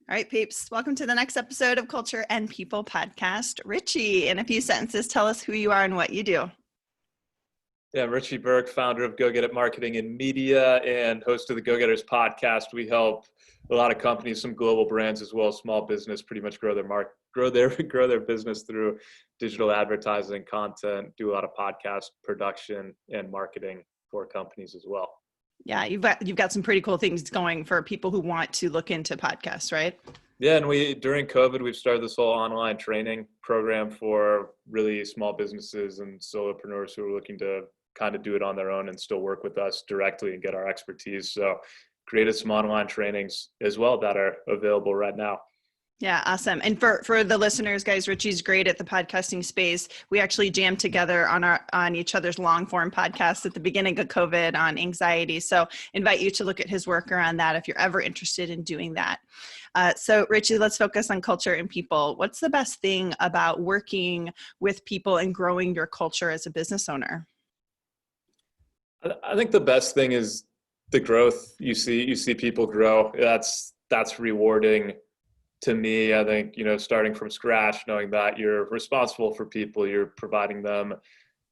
All right, peeps, welcome to the next episode of Culture and People podcast. Richie, in a few sentences, tell us who you are and what you do. Yeah, I'm Richie Burke, founder of GoGeddit Marketing and Media and host of the Go-Getters podcast. We help a lot of companies, some global brands as well as small business, pretty much grow their business through digital advertising, content, do a lot of podcast production and marketing for companies as well. Yeah, you've got some pretty cool things going for people who want to look into podcasts, right? Yeah, and during COVID, we've started this whole online training program for really small businesses and solopreneurs who are looking to kind of do it on their own and still work with us directly and get our expertise. So created some online trainings as well that are available right now. Yeah, awesome. And for the listeners, guys, Richie's great at the podcasting space. We actually jammed together on each other's long form podcasts at the beginning of COVID on anxiety. So invite you to look at his work around that if you're ever interested in doing that. So Richie, let's focus on culture and people. What's the best thing about working with people and growing your culture as a business owner? I think the best thing is the growth. You see people grow. That's rewarding. To me, I think, starting from scratch, knowing that you're responsible for people, you're providing them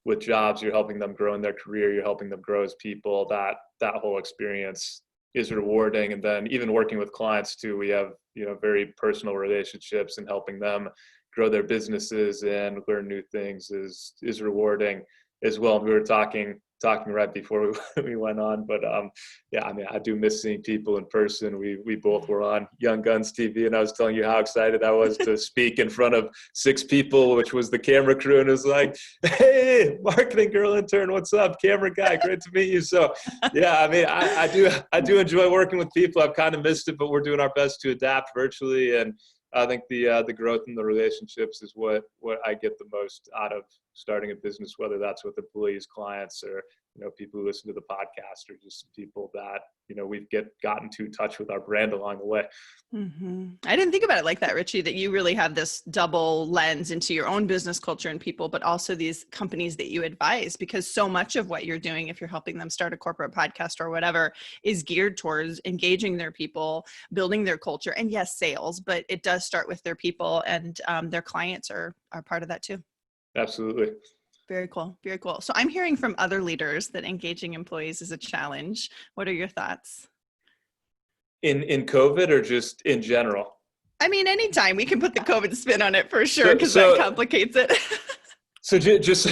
with jobs, you're helping them grow in their career, you're helping them grow as people, that whole experience is rewarding. And then even working with clients too, we have, very personal relationships, and helping them grow their businesses and learn new things is rewarding as well. We were talking right before we went on, but yeah, I mean, I do miss seeing people in person. We both were on Young Guns TV, and I was telling you how excited I was to speak in front of 6 people, which was the camera crew, and it was like, hey, marketing girl intern, what's up? Camera guy, great to meet you. So yeah, I mean, I do enjoy working with people. I've kind of missed it, but we're doing our best to adapt virtually, and I think the growth in the relationships is what I get the most out of starting a business, whether that's with employees, clients, or people who listen to the podcast, or just people that we've gotten to touch with our brand along the way. Mm-hmm. I didn't think about it like that, Richie, that you really have this double lens into your own business culture and people, but also these companies that you advise, because so much of what you're doing, if you're helping them start a corporate podcast or whatever, is geared towards engaging their people, building their culture, and yes, sales, but it does start with their people, and their clients are part of that too. Absolutely. Very cool. Very cool. So I'm hearing from other leaders that engaging employees is a challenge. What are your thoughts? In COVID, or just in general? I mean, anytime. We can put the COVID spin on it for sure, because that complicates it. So just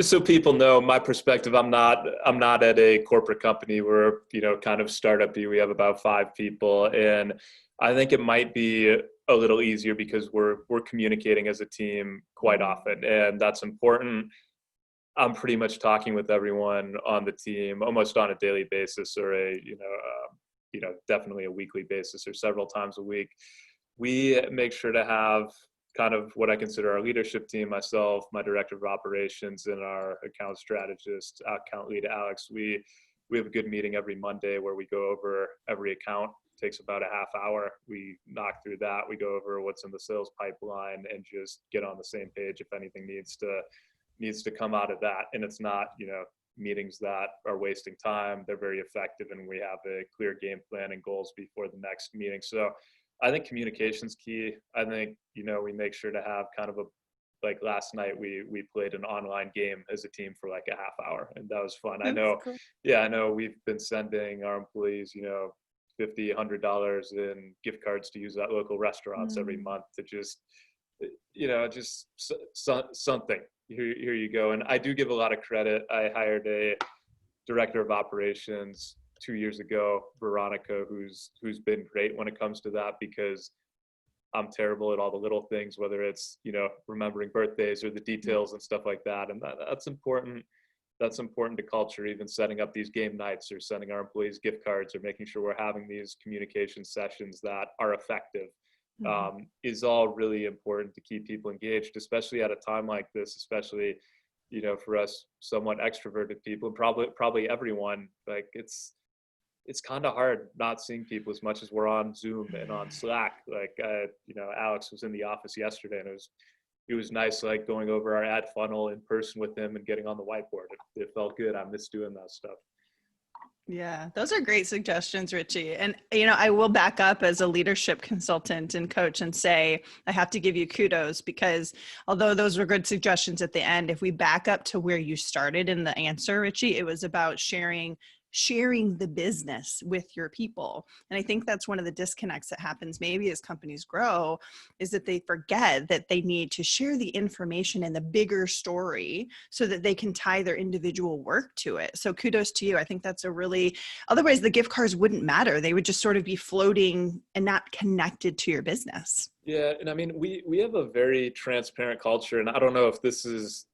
so people know my perspective, I'm not at a corporate company. We're kind of startup-y. We have about 5 people, and I think it might be a little easier because we're communicating as a team quite often, and that's important. I'm pretty much talking with everyone on the team almost on a daily basis, or definitely a weekly basis, or several times a week. We make sure to have kind of what I consider our leadership team, myself, my director of operations, and our account strategist, account lead, Alex. We have a good meeting every Monday where we go over every account. It takes about a half hour. We knock through that. We go over what's in the sales pipeline and just get on the same page if anything needs to come out of that. And it's not, meetings that are wasting time. They're very effective, and we have a clear game plan and goals before the next meeting. So I think communication's key. I think, we make sure to have kind of like last night, we played an online game as a team for like a half hour, and that was fun. That's cool. I know we've been sending our employees, $50, $100 in gift cards to use at local restaurants every month to just, something. Here you go. And I do give a lot of credit. I hired a director of operations 2 years ago, Veronica, who's been great when it comes to that, because I'm terrible at all the little things, whether it's, remembering birthdays or the details and stuff like that. And that's important. That's important to culture, even setting up these game nights or sending our employees gift cards or making sure we're having these communication sessions that are effective. Is all really important to keep people engaged, especially at a time like this, especially, for us somewhat extroverted people, probably everyone. Like it's kind of hard not seeing people as much as we're on Zoom and on Slack. Like, Alex was in the office yesterday, and it was nice, like going over our ad funnel in person with him and getting on the whiteboard. It felt good. I miss doing that stuff. Yeah, those are great suggestions, Richie. And, I will back up as a leadership consultant and coach and say, I have to give you kudos because although those were good suggestions at the end, if we back up to where you started in the answer, Richie, it was about sharing the business with your people. And I think that's one of the disconnects that happens maybe as companies grow, is that they forget that they need to share the information in the bigger story so that they can tie their individual work to it. So kudos to you. I think that's a really, otherwise the gift cards wouldn't matter. They would just sort of be floating and not connected to your business. Yeah, and I mean, we have a very transparent culture, and I don't know if this is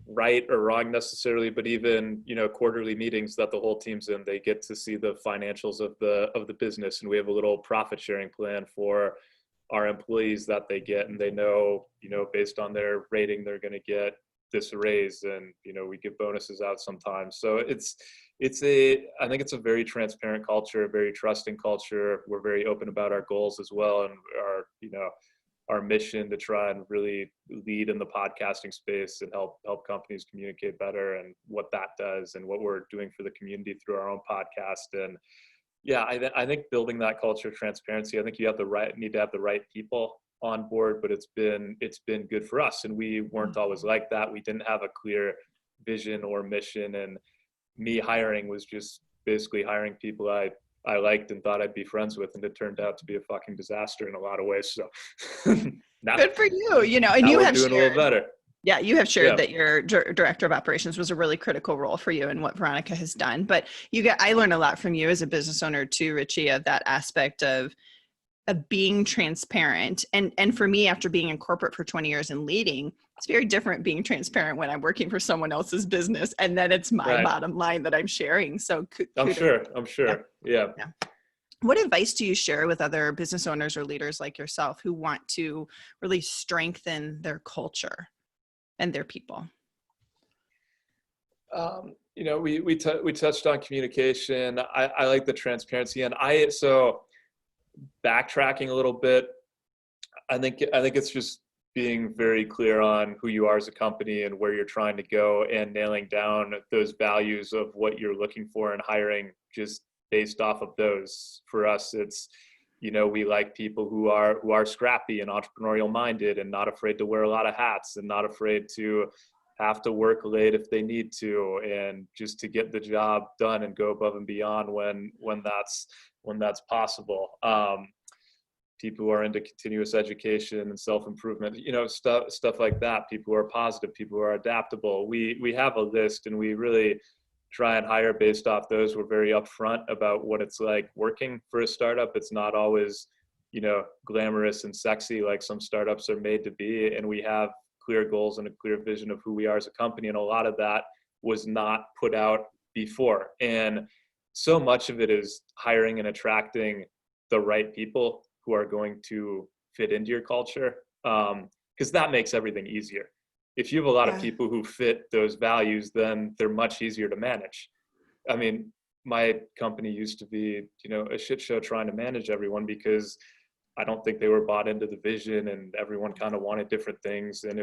right or wrong necessarily, but even, quarterly meetings that the whole team's in, they get to see the financials of the business, and we have a little profit sharing plan for our employees that they get, and they know, based on their rating, they're going to get this raise, and we give bonuses out sometimes. So I think it's a very transparent culture, a very trusting culture. We're very open about our goals as well, and our mission to try and really lead in the podcasting space and help companies communicate better, and what that does and what we're doing for the community through our own podcast. And yeah, I think building that culture of transparency, I think you need to have the right people on board, but it's been good for us. And we weren't always like that. We didn't have a clear vision or mission, and me hiring was just basically hiring people I liked and thought I'd be friends with, and it turned out to be a fucking disaster in a lot of ways. So Good for you, and you we're have doing a little better. Yeah, you have shared that your director of operations was a really critical role for you and what Veronica has done. But I learned a lot from you as a business owner too, Richie, of that aspect of being transparent. And for me, after being in corporate for 20 years and leading, it's very different being transparent when I'm working for someone else's business, and then it's my bottom line that I'm sharing. So I'm sure. Yeah. What advice do you share with other business owners or leaders like yourself who want to really strengthen their culture and their people? We touched on communication. I like the transparency, and so backtracking a little bit, I think it's just being very clear on who you are as a company and where you're trying to go, and nailing down those values of what you're looking for and hiring just based off of those. For us, it's, we like people who are scrappy and entrepreneurial minded and not afraid to wear a lot of hats and not afraid to have to work late if they need to, and just to get the job done and go above and beyond when that's possible. People who are into continuous education and self-improvement, stuff like that. People who are positive, people who are adaptable. We have a list, and we really try and hire based off those. We're very upfront about what it's like working for a startup. It's not always, glamorous and sexy like some startups are made to be. And we have clear goals and a clear vision of who we are as a company. And a lot of that was not put out before. And so much of it is hiring and attracting the right people who are going to fit into your culture, because that makes everything easier. If you have a lot of people who fit those values, then they're much easier to manage. I mean, my company used to be, a shit show trying to manage everyone, because I don't think they were bought into the vision, and everyone kind of wanted different things. And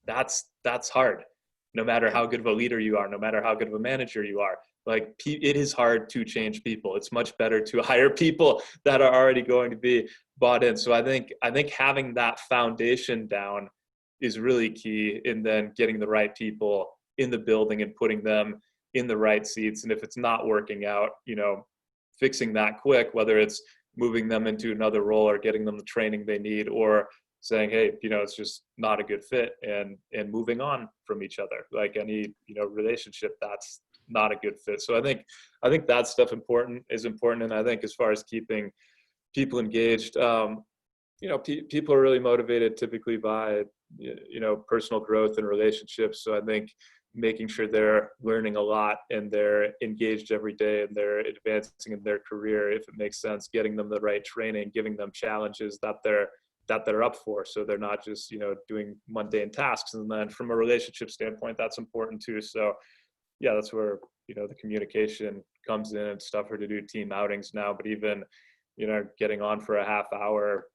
that's hard. No matter how good of a leader you are, no matter how good of a manager you are, like, it is hard to change people. It's much better to hire people that are already going to be bought in. So I think having that foundation down is really key, and then getting the right people in the building and putting them in the right seats. And if it's not working out, fixing that quick, whether it's moving them into another role or getting them the training they need, or saying, hey, it's just not a good fit, and moving on from each other. Like any, relationship, that's not a good fit. So I think that stuff is important. And I think as far as keeping people engaged, people are really motivated typically by, personal growth and relationships. So I think making sure they're learning a lot and they're engaged every day and they're advancing in their career, if it makes sense, getting them the right training, giving them challenges that they're up for, so they're not just, doing mundane tasks. And then from a relationship standpoint, that's important too. So yeah, that's where, the communication comes in. It's tougher to do team outings now, but even, getting on for a half hour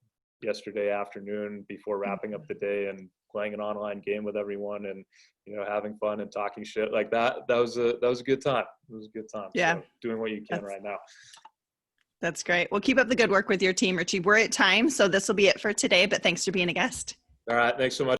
yesterday afternoon before wrapping up the day and playing an online game with everyone and, you know, having fun and talking shit like that. That was a good time. It was a good time. Yeah. So doing what you can right now. That's great. Well, keep up the good work with your team, Richie. We're at time, so this will be it for today, but thanks for being a guest. All right. Thanks so much.